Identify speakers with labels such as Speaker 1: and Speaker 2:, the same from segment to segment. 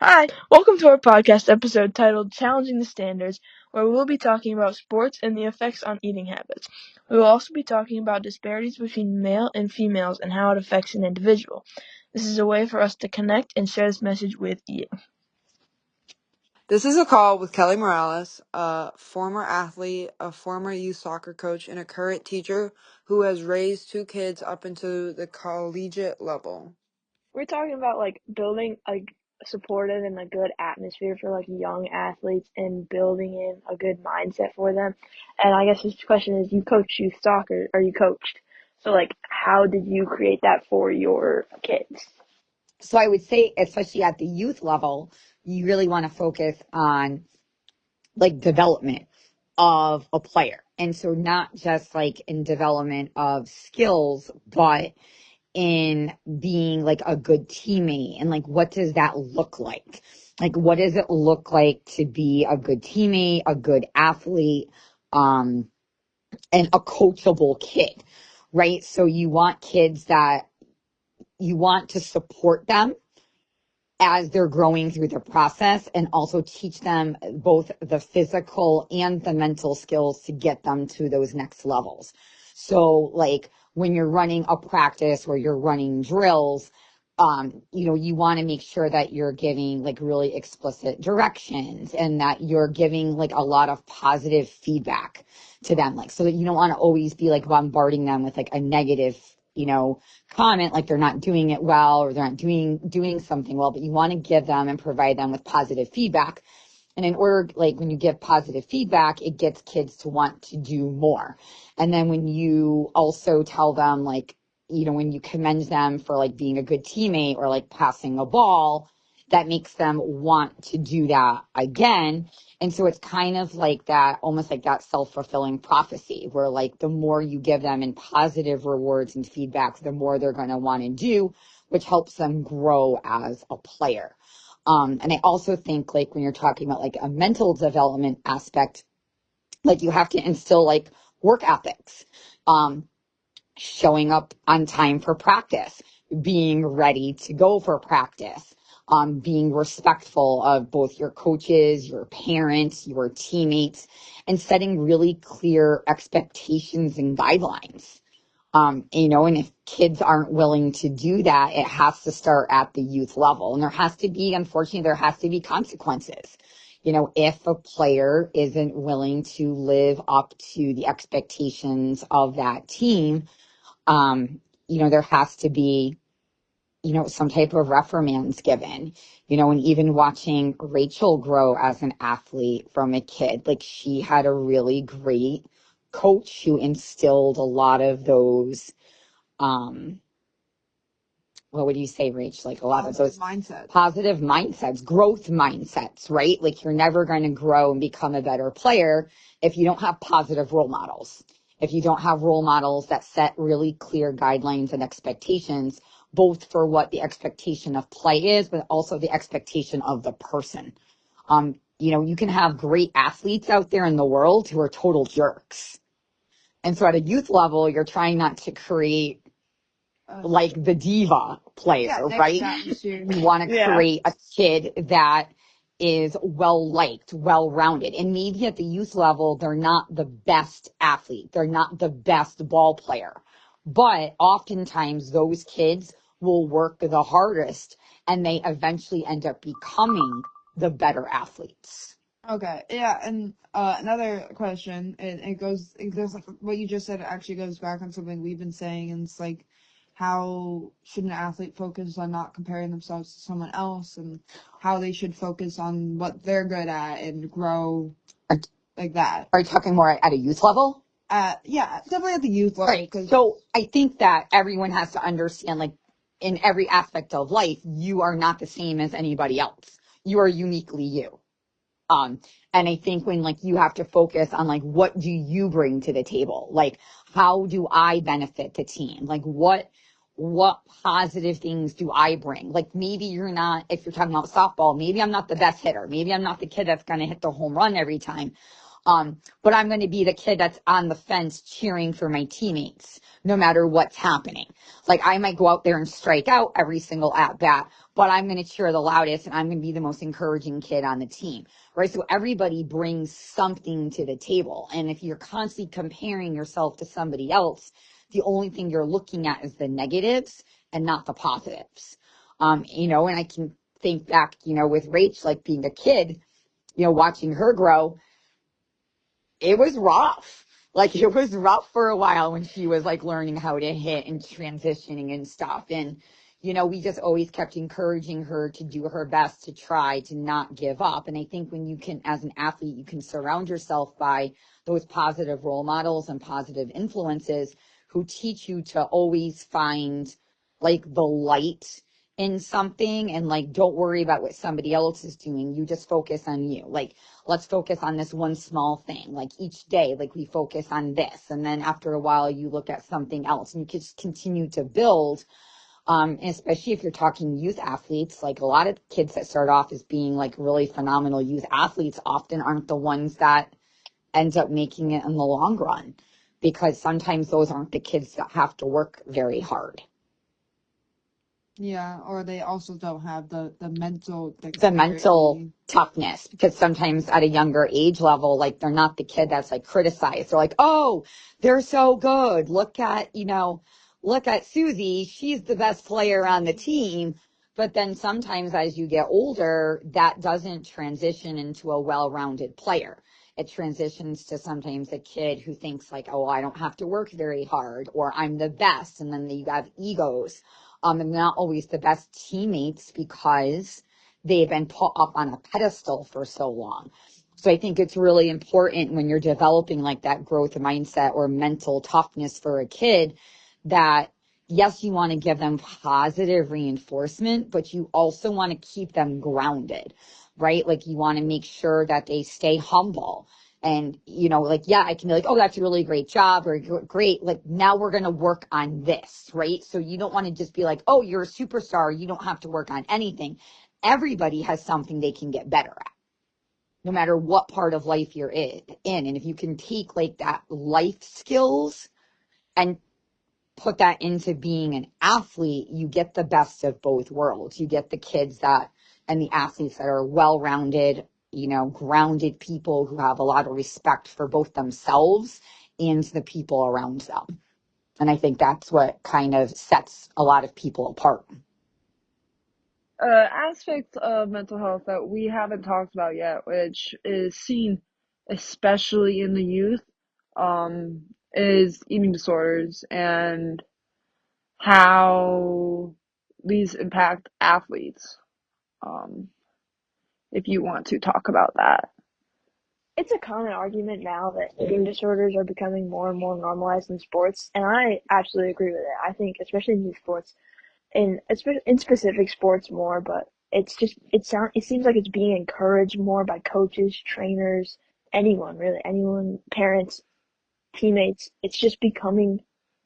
Speaker 1: Hi, welcome to our podcast episode titled Challenging the Standards, where we will be talking about sports and the effects on eating habits. We will also be talking about disparities between male and females and how it affects an individual. This is a way for us to connect and share this message with you.
Speaker 2: This is a call with Kelly Morales, a former athlete, a former youth soccer coach, and a current teacher who has raised two kids up into the collegiate level.
Speaker 1: We're talking about building a supportive and a good atmosphere for young athletes and building in a good mindset for them. And I guess this question is, you coach youth soccer, or you coached. So how did you create that for your kids?
Speaker 3: So I would say, especially at the youth level, you really want to focus on development of a player. And so not just in development of skills, but in being a good teammate. And what does that look like? What does it look like to be a good teammate, a good athlete, and a coachable kid, right? So you want kids that you want to support them as they're growing through the process, and also teach them both the physical and the mental skills to get them to those next levels. So when you're running a practice or you're running drills, you want to make sure that you're giving really explicit directions and that you're giving a lot of positive feedback to them, so that you don't want to always be bombarding them with a negative comment, they're not doing it well or they're not doing something well, but you want to give them and provide them with positive feedback. And in order, when you give positive feedback, it gets kids to want to do more. And then when you also tell them, when you commend them for being a good teammate or passing a ball, that makes them want to do that again. And so it's kind of that, almost that self-fulfilling prophecy, where the more you give them in positive rewards and feedback, the more they're going to want to do, which helps them grow as a player. And I also think when you're talking about a mental development aspect, you have to instill work ethics, showing up on time for practice, being ready to go for practice, being respectful of both your coaches, your parents, your teammates, and setting really clear expectations and guidelines. And if kids aren't willing to do that, it has to start at the youth level. And unfortunately, there has to be consequences. If a player isn't willing to live up to the expectations of that team, there has to be, some type of reprimands given, and even watching Rachel grow as an athlete from a kid, she had a really great coach who instilled a lot of those, what would you say, Rach? A lot of those positive mindsets, growth mindsets, right? You're never going to grow and become a better player if you don't have positive role models. If you don't have role models that set really clear guidelines and expectations, both for what the expectation of play is, but also the expectation of the person. You can have great athletes out there in the world who are total jerks. And so at a youth level, you're trying not to create the diva player, right? You want to create a kid that is well-liked, well-rounded. And maybe at the youth level, they're not the best athlete. They're not the best ball player. But oftentimes those kids will work the hardest and they eventually end up becoming the better athletes.
Speaker 4: Okay, yeah, and another question, there's what you just said actually goes back on something we've been saying, and it's how should an athlete focus on not comparing themselves to someone else, and how they should focus on what they're good at and grow like that.
Speaker 3: Are you talking more at a youth level?
Speaker 4: Yeah, definitely at the youth level.
Speaker 3: Right. So I think that everyone has to understand, in every aspect of life, you are not the same as anybody else. You are uniquely you. And I think when you have to focus on what do you bring to the table? How do I benefit the team? What positive things do I bring? Maybe you're not, if you're talking about softball, maybe I'm not the best hitter. Maybe I'm not the kid that's going to hit the home run every time. But I'm going to be the kid that's on the fence cheering for my teammates, no matter what's happening. Like I might go out there and strike out every single at bat, but I'm going to cheer the loudest and I'm going to be the most encouraging kid on the team, right? So everybody brings something to the table. And if you're constantly comparing yourself to somebody else, the only thing you're looking at is the negatives and not the positives. And I can think back, with Rach, like being a kid, watching her grow, it was rough. Like it was rough for a while when she was like learning how to hit and transitioning and stuff. And, we just always kept encouraging her to do her best to try to not give up. And I think when you can, as an athlete, you can surround yourself by those positive role models and positive influences who teach you to always find like the light in something and like don't worry about what somebody else is doing. You just focus on you. Like let's focus on this one small thing. Like each day, like we focus on this. And then after a while, you look at something else and you can just continue to build. Especially if you're talking youth athletes, like a lot of kids that start off as being like really phenomenal youth athletes often aren't the ones that end up making it in the long run, because sometimes those aren't the kids that have to work very hard.
Speaker 4: Yeah, or they also don't have the mental
Speaker 3: The mental
Speaker 4: dexterity.
Speaker 3: toughness, because sometimes at a younger age level, like they're not the kid that's like criticized. They're like, oh, they're so good. Look at Susie. She's the best player on the team. But then sometimes as you get older, that doesn't transition into a well-rounded player. It transitions to sometimes a kid who thinks like, oh, I don't have to work very hard, or I'm the best. And then you have egos. And not always the best teammates because they've been put up on a pedestal for so long. So I think it's really important when you're developing like that growth mindset or mental toughness for a kid that yes, you want to give them positive reinforcement, but you also want to keep them grounded, right? Like you want to make sure that they stay humble. And, like, yeah, I can be like, oh, that's a really great job or great. Like now we're going to work on this, right? So you don't want to just be like, oh, you're a superstar. You don't have to work on anything. Everybody has something they can get better at, no matter what part of life you're in. And if you can take like that life skills and put that into being an athlete, you get the best of both worlds. You get the kids and the athletes that are well-rounded, grounded people who have a lot of respect for both themselves and the people around them. And I think that's what kind of sets a lot of people apart.
Speaker 2: Aspect of mental health that we haven't talked about yet, which is seen especially in the youth, is eating disorders and how these impact athletes. Um, if you want to talk about that.
Speaker 1: It's a common argument now that eating disorders are becoming more and more normalized in sports, and I absolutely agree with it. I think, especially in youth sports, especially in specific sports more, but it seems like it's being encouraged more by coaches, trainers, anyone really, anyone, parents, teammates. It's just becoming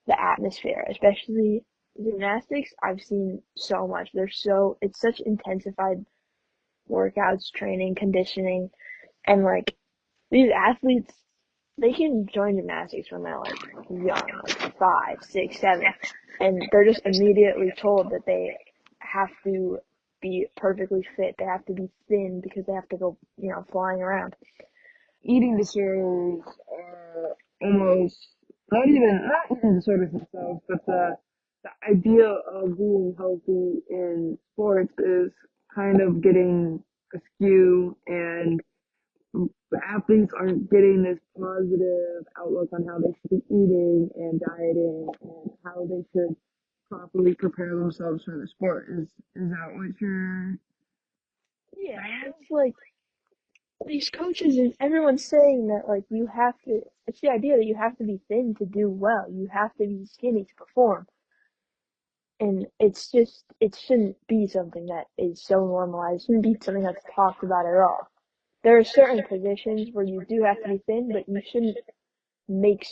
Speaker 1: the atmosphere, especially gymnastics. I've seen so much. It's such intensified workouts, training, conditioning, and like these athletes, they can join gymnastics when they're like young, like 5, 6, 7, and they're just immediately told that they have to be perfectly fit. They have to be thin because they have to go, flying around.
Speaker 2: Eating disorders are almost not even disorders themselves, but the idea of being healthy in sports is kind of getting askew, and the athletes aren't getting this positive outlook on how they should be eating and dieting and how they should properly prepare themselves for the sport. Is that what you're
Speaker 1: Yeah, it's like these coaches and everyone's saying that like it's the idea that you have to be thin to do well. You have to be skinny to perform. And it shouldn't be something that is so normalized. It shouldn't be something that's talked about at all. There are certain positions where you do have to be thin, but you shouldn't make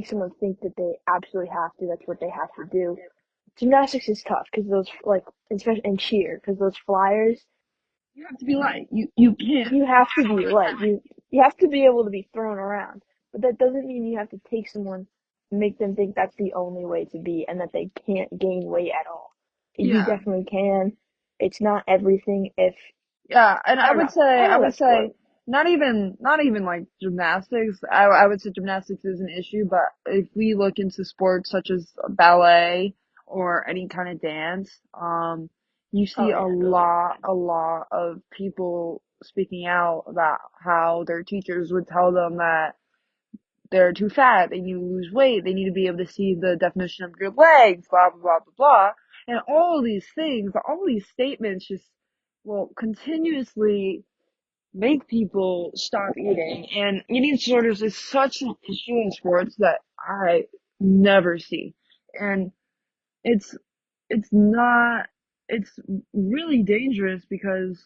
Speaker 1: someone think that they absolutely have to. That's what they have to do. Gymnastics is tough because especially in cheer, because those flyers,
Speaker 2: you have to be light. You can't.
Speaker 1: you have to be light. you have to be able to be thrown around, but that doesn't mean you have to take someone, make them think that's the only way to be and that they can't gain weight at all. You
Speaker 4: Yeah.
Speaker 1: definitely can. It's not everything if,
Speaker 4: Yeah, and
Speaker 1: I don't know. I don't
Speaker 4: I
Speaker 1: know
Speaker 4: would
Speaker 1: that sport.
Speaker 4: say not even like gymnastics. I would say gymnastics is an issue, but if we look into sports such as ballet or any kind of dance, you see
Speaker 1: Oh yeah.
Speaker 4: a lot of people speaking out about how their teachers would tell them that they're too fat, they need to lose weight, they need to be able to see the definition of your legs, blah blah blah blah blah. And all these things, all these statements just will continuously make people stop eating. And eating disorders is such an issue in sports that I never see. And it's it's not it's really dangerous because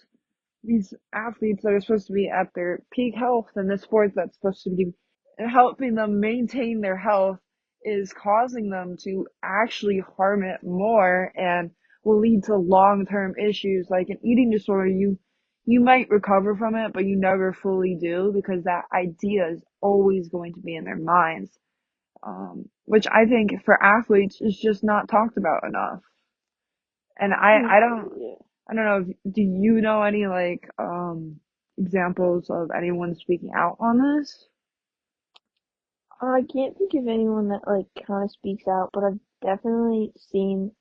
Speaker 4: these athletes that are supposed to be at their peak health and the sport that's supposed to be helping them maintain their health is causing them to actually harm it more and will lead to long-term issues like an eating disorder. You might recover from it, but you never fully do because that idea is always going to be in their minds, which I think for athletes is just not talked about enough. And
Speaker 1: Yeah.
Speaker 4: I don't know, do you know any like examples of anyone speaking out on this?
Speaker 1: I can't think of anyone that like kind of speaks out, but I've definitely seen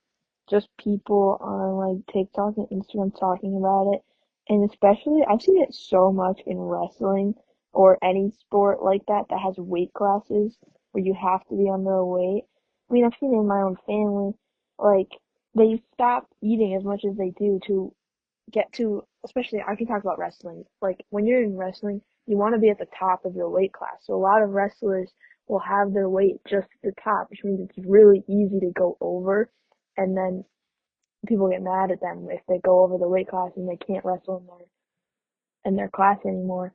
Speaker 1: just people on like TikTok and Instagram talking about it. And especially, I've seen it so much in wrestling or any sport like that that has weight classes where you have to be under a weight. I mean, I've seen it in my own family. Like, they stop eating as much as they do to get to, especially I can talk about wrestling. Like when you're in wrestling, you want to be at the top of your weight class. So a lot of wrestlers will have their weight just at the top, which means it's really easy to go over. And then people get mad at them if they go over the weight class and they can't wrestle in their class anymore,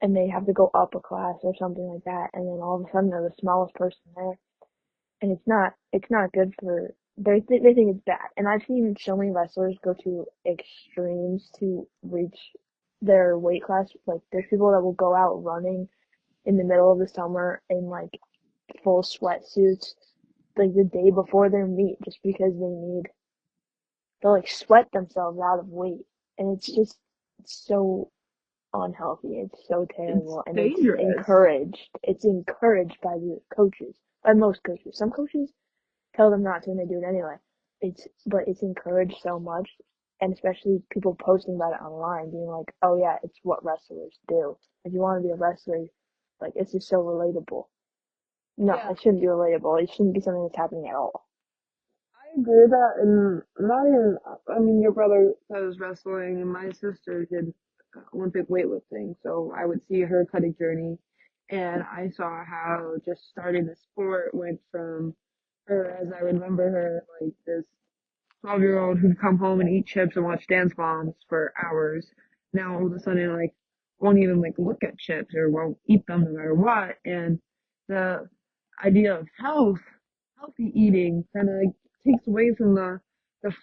Speaker 1: and they have to go up a class or something like that. And then all of a sudden they're the smallest person there, and it's not good for, they think it's bad. And I've seen so many wrestlers go to extremes to reach their weight class. Like there's people that will go out running in the middle of the summer in like full sweatsuits like the day before their meet just because they'll like sweat themselves out of weight. And it's just, it's so unhealthy. It's so
Speaker 4: It's
Speaker 1: terrible, and it's
Speaker 4: dangerous.
Speaker 1: encouraged. It's encouraged by the coaches, by most coaches. Some coaches tell them not to, and they do it anyway. But it's encouraged so much, and especially people posting about it online, being like, "Oh yeah, it's what wrestlers do. If you want to be a wrestler, like it's just so relatable." No,
Speaker 4: Yeah,
Speaker 1: it shouldn't be relatable. It shouldn't be something that's happening at all.
Speaker 4: I agree with that, and not even, I mean, your brother does wrestling, and my sister did Olympic weightlifting, so I would see her cutting journey, and I saw how just starting the sport went from her, as I remember her, like this 12-year-old who'd come home and eat chips and watch Dance Moms for hours. Now all of a sudden, like, won't even like look at chips or won't eat them no matter what. And the idea of healthy eating, kind of like takes away from the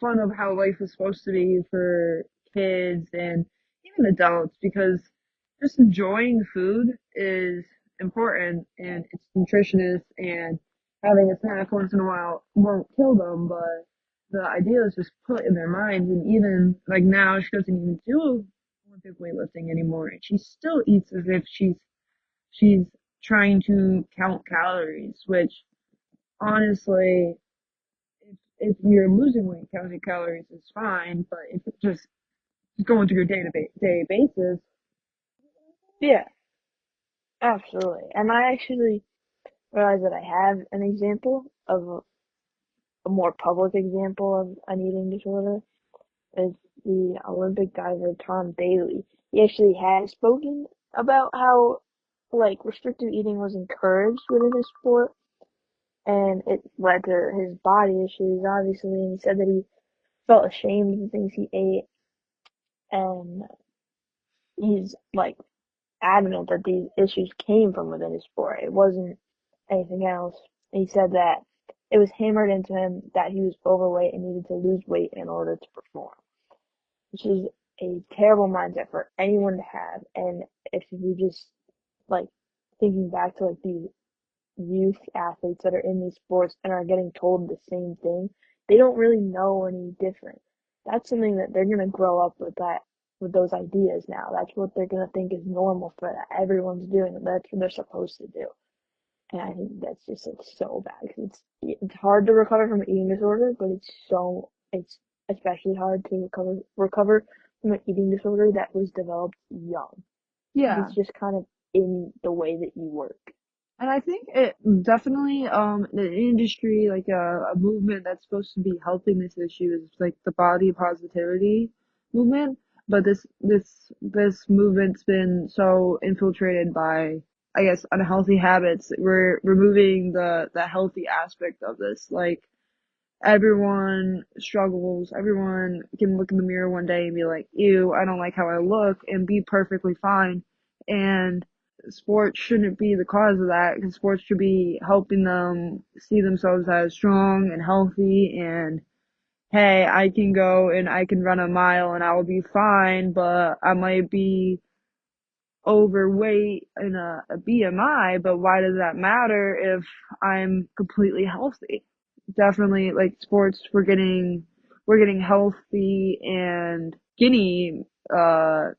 Speaker 4: fun of how life is supposed to be for kids and even adults, because just enjoying food is important and it's nutritious, and having a snack once in a while won't kill them, but the idea is just put in their minds. And even like now she doesn't even do Olympic weightlifting anymore, and she still eats as if she's trying to count calories, which honestly, if you're losing weight, counting calories is fine, but if it's just going through your day basis.
Speaker 1: Yeah, absolutely. And I actually realized that I have an example of a more public example of an eating disorder is the Olympic diver Tom Bailey. He actually has spoken about how like restrictive eating was encouraged within his sport, and it led to his body issues obviously, and he said that he felt ashamed of the things he ate, and he's like adamant that these issues came from within his sport. It wasn't anything else. He said that it was hammered into him that he was overweight and needed to lose weight in order to perform, which is a terrible mindset for anyone to have. And if we just like thinking back to like these youth athletes that are in these sports and are getting told the same thing, they don't really know any different. That's something that they're gonna grow up with that with those ideas now. That's what they're gonna think is normal for that everyone's doing. That's what they're supposed to do. And I think that's just like so bad because it's hard to recover from an eating disorder, but it's especially hard to recover from an eating disorder that was developed young.
Speaker 4: Yeah.
Speaker 1: It's just kind of in the way that you work.
Speaker 4: And I think it definitely the industry, like a movement that's supposed to be helping this issue is like the body positivity movement. But this movement's been so infiltrated by, I guess, unhealthy habits. We're removing the healthy aspect of this. Like everyone struggles. Everyone can look in the mirror one day and be like, ew, I don't like how I look, and be perfectly fine. And sports shouldn't be the cause of that, because sports should be helping them see themselves as strong and healthy, and hey, I can go and I can run a mile and I will be fine, but I might be overweight in a BMI, but why does that matter if I'm completely healthy? Definitely, like sports, we're getting healthy and skinny, I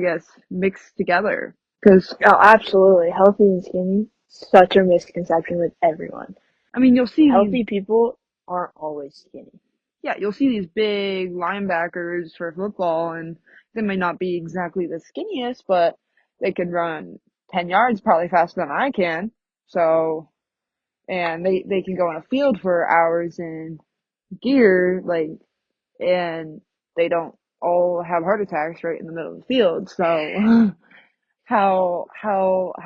Speaker 4: guess, mixed together. Because
Speaker 1: Oh, absolutely. Healthy and skinny, such a misconception with everyone.
Speaker 4: I mean,
Speaker 1: Healthy people aren't always skinny.
Speaker 4: you'll see these big linebackers for football, and they may not be exactly the skinniest, but they could run 10 yards probably faster than I can. So, and they can go on a field for hours in gear, like, and they don't all have heart attacks right in the middle of the field. So, how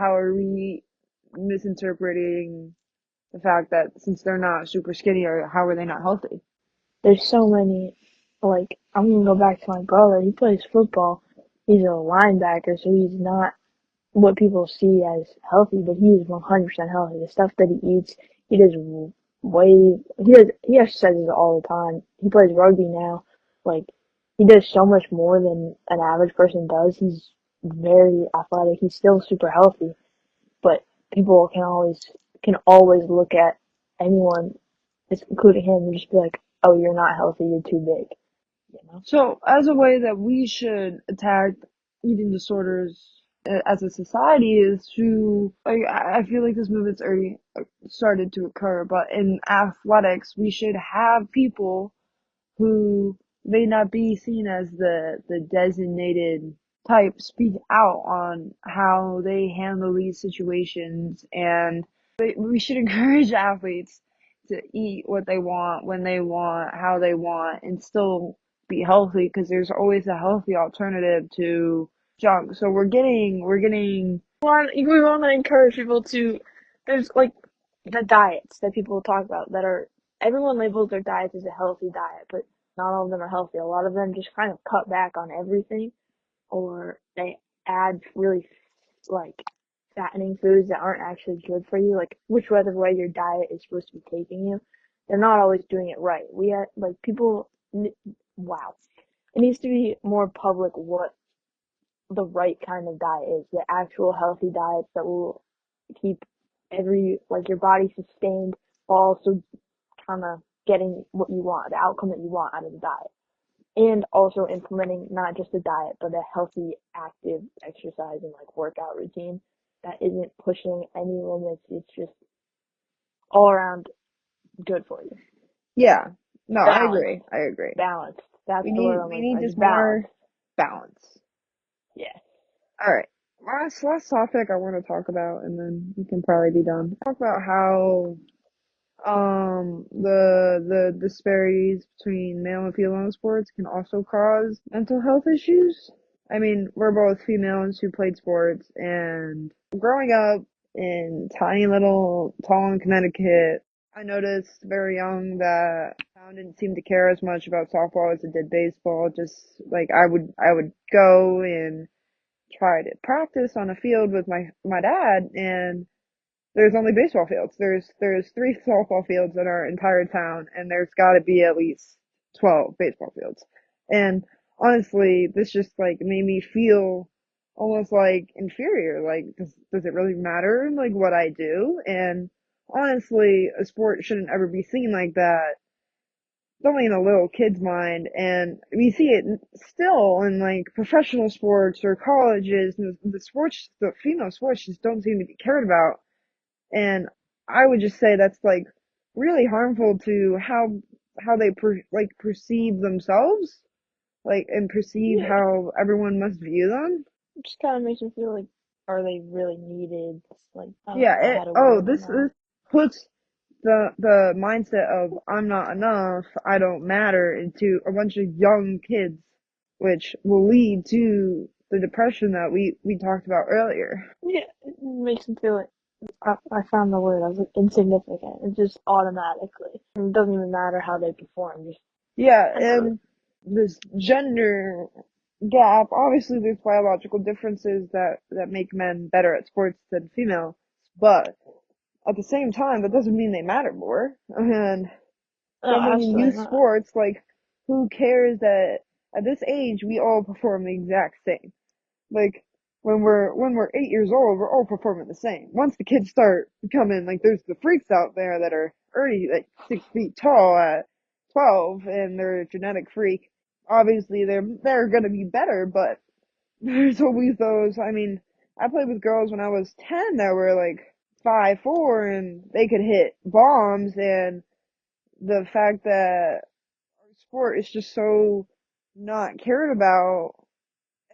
Speaker 4: are we misinterpreting the fact that since they're not super skinny, or how are they not healthy?
Speaker 1: There's so many, like, I'm gonna go back to my brother. He plays football. He's a linebacker, so he's not what people see as healthy, but he is 100% healthy. The stuff that he eats, he does he exercises all the time. He plays rugby now. Like, he does so much more than an average person does. He's very athletic. He's still super healthy, but people can always look at anyone, including him, and just be like, "Oh, you're not healthy. You're too big." You know?
Speaker 4: So, as a way that we should attack eating disorders as a society is to, like, I feel like this movement's already started to occur, but in athletics, we should have people who may not be seen as the designated type speak out on how they handle these situations, and we should encourage athletes to eat what they want, when they want, how they want, and still be healthy, because there's always a healthy alternative to junk. So we're getting
Speaker 1: We want to encourage people to. There's like the diets that people talk about that are everyone labels their diets as a healthy diet, but not all of them are healthy. A lot of them just kind of cut back on everything, or they add really like fattening foods that aren't actually good for you, like whichever way your diet is supposed to be taking you. They're not always doing it right. We had like people. Wow, it needs to be more public what the right kind of diet is, the actual healthy diets that will keep like your body sustained while also kind of getting what you want, the outcome that you want out of the diet. And also implementing not just a diet, but a healthy, active exercise and like workout routine that isn't pushing any limits. It's just all around good for you.
Speaker 4: yeah. No, I
Speaker 1: Balanced.
Speaker 4: agree. I agree.
Speaker 1: Balanced. That's
Speaker 4: We
Speaker 1: the word
Speaker 4: need
Speaker 1: I'm
Speaker 4: we
Speaker 1: looking
Speaker 4: need
Speaker 1: for.
Speaker 4: just
Speaker 1: Just balance.
Speaker 4: more balance.
Speaker 1: Yeah.
Speaker 4: All right. Last topic I want to talk about, and then we can probably be done. Talk about how the disparities between male and female in sports can also cause mental health issues. I mean, we're both females who played sports, and growing up in tiny little Tallinn, Connecticut, I noticed very young that town didn't seem to care as much about softball as it did baseball. Just like I would go and try to practice on a field with my dad, and there's only baseball fields. There's three softball fields in our entire town, and there's got to be at least 12 baseball fields. And honestly, this just like made me feel
Speaker 2: almost like inferior. Like, does it really matter like what I do? And honestly, a sport shouldn't ever be seen like that. It's only in a little kid's mind, and we see it still in like professional sports or colleges. And the sports, the female sports, just don't seem to be cared about. And I would just say that's like really harmful to how they perceive themselves, like, and perceive
Speaker 1: Yeah,
Speaker 2: how everyone must view them.
Speaker 1: it just kind of makes me feel like, are they really needed? Like, I don't
Speaker 2: Yeah,
Speaker 1: know how to
Speaker 2: oh,
Speaker 1: word it
Speaker 2: this
Speaker 1: now.
Speaker 2: puts the mindset of I'm not enough, I don't matter into a bunch of young kids, which will lead to the depression that we talked about earlier.
Speaker 1: Yeah, it makes me feel like I found the word. I was like insignificant. It just automatically. And it doesn't even matter how they perform. Just
Speaker 2: Yeah,
Speaker 1: I don't know.
Speaker 2: and this gender gap, obviously there's biological differences that make men better at sports than females, but at the same time, that doesn't mean they matter more. And
Speaker 1: No,
Speaker 2: someone in
Speaker 1: absolutely
Speaker 2: youth
Speaker 1: not.
Speaker 2: sports, like, who cares that at this age we all perform the exact same? Like, when we're 8 years old, we're all performing the same. Once the kids start becoming like, there's the freaks out there that are already like 6 feet tall at 12, and they're a genetic freak. Obviously, they're gonna be better, but there's always those. I mean, I played with girls when I was 10 that were like 5'4", and they could hit bombs, and the fact that our sport is just so not cared about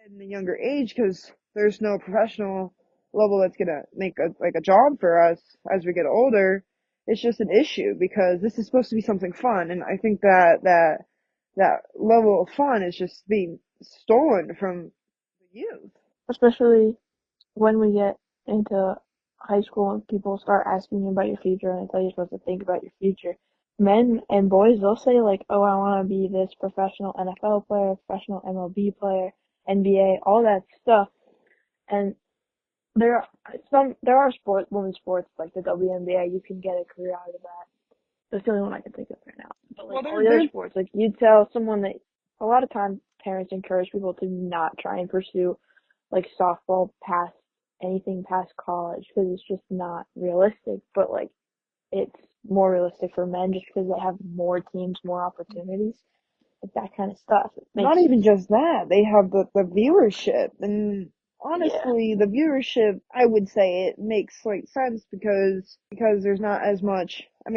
Speaker 2: in the younger age because there's no professional level that's gonna make a job for us as we get older. It's just an issue because this is supposed to be something fun, and I think that level of fun is just being stolen from the youth.
Speaker 1: Especially when we get into high school and people start asking you about your future and they tell you you're supposed to think about your future. Men and boys, they'll say like, "Oh, I want to be this professional NFL player, professional MLB player, NBA, all that stuff." And there are there are women's sports like the WNBA. You can get a career out of that. That's the only one I can think of right now. But like
Speaker 2: Well,
Speaker 1: all the other sports, like you tell someone that a lot of times parents encourage people to not try and pursue like softball past anything past college because it's just not realistic. But like it's more realistic for men just because they have more teams, more opportunities, like that kind of stuff. It
Speaker 2: not
Speaker 1: makes
Speaker 2: even just that, they have the viewership, and
Speaker 1: yeah,
Speaker 2: honestly, the viewership, I would say it makes like sense because there's not as much. I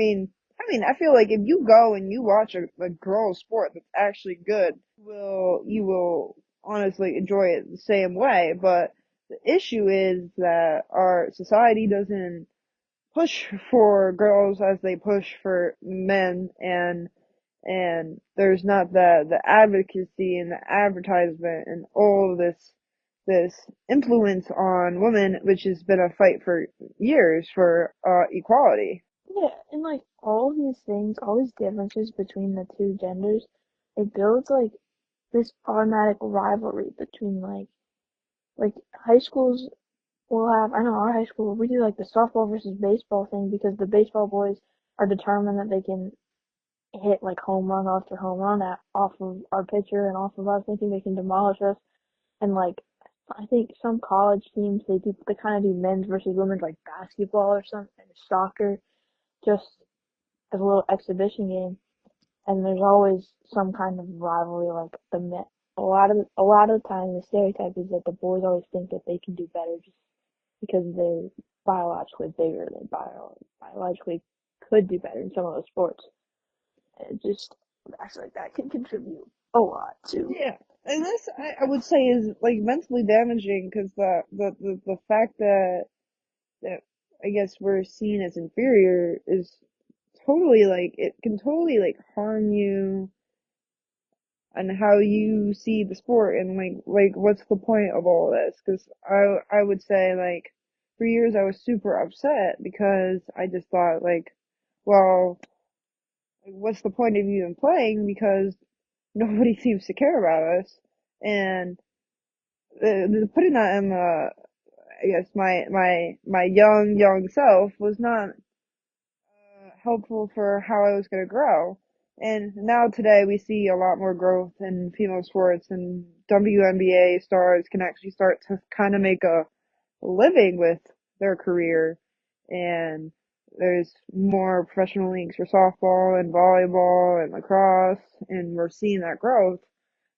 Speaker 2: feel like if you go and you watch a girl sport that's actually good, you will honestly enjoy it the same way. But the issue is that our society doesn't push for girls as they push for men, and there's not the advocacy and the advertisement and all of this influence on women, which has been a fight for years for equality.
Speaker 1: yeah, and like all these things, all these differences between the two genders, it builds like this automatic rivalry between like high schools will have. I know our high school we do like the softball versus baseball thing because the baseball boys are determined that they can hit like home run after home run off of our pitcher and off of us, thinking they can demolish us. And like I think some college teams they kind of do men's versus women's like basketball or something, soccer, just as a little exhibition game. And there's always some kind of rivalry, like the men. A lot of the time, the stereotype is that the boys always think that they can do better just because they're biologically bigger. They biologically could do better in some of those sports. And just I feel like that can contribute a lot to.
Speaker 2: Yeah, and this I would say is like mentally damaging because the fact that I guess we're seen as inferior is totally like it can totally like harm you and how you see the sport, and like what's the point of all this? Because I would say, like, for years I was super upset because I just thought, like, well, like, what's the point of even playing because nobody seems to care about us. And putting that in the, I guess, my young self was not helpful for how I was going to grow. And now today we see a lot more growth in female sports, and WNBA stars can actually start to kind of make a living with their career. And there's more professional leagues for softball and volleyball and lacrosse, and we're seeing that growth.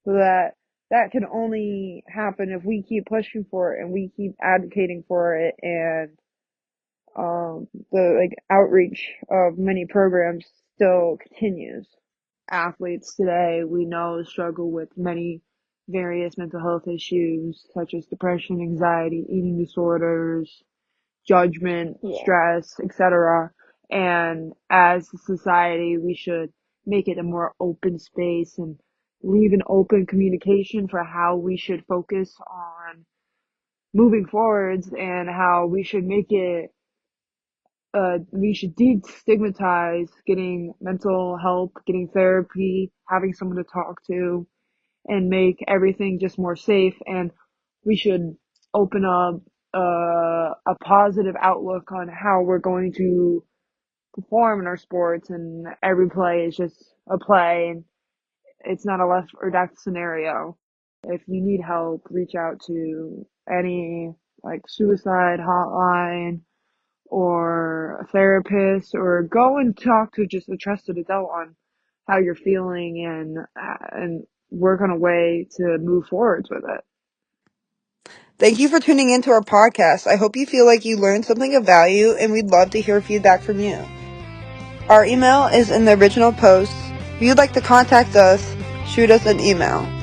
Speaker 2: So that can only happen if we keep pushing for it and we keep advocating for it, and the like outreach of many programs still continues. Athletes today we know struggle with many various mental health issues such as depression, anxiety, eating disorders, judgment,
Speaker 1: Yeah.
Speaker 2: stress, etc. And as a society, we should make it a more open space and leave an open communication for how we should focus on moving forwards, and how we should make it we should destigmatize getting mental help, getting therapy, having someone to talk to, and make everything just more safe. And we should open up a positive outlook on how we're going to perform in our sports, and every play is just a play, and it's not a life or death scenario. If you need help, reach out to any like suicide hotline or a therapist, or go and talk to just a trusted adult on how you're feeling, and work on a way to move forwards with it. Thank you for tuning into our podcast. I hope you feel like you learned something of value, and we'd love to hear feedback from you. Our email is in the original post. If you'd like to contact us, shoot us an email.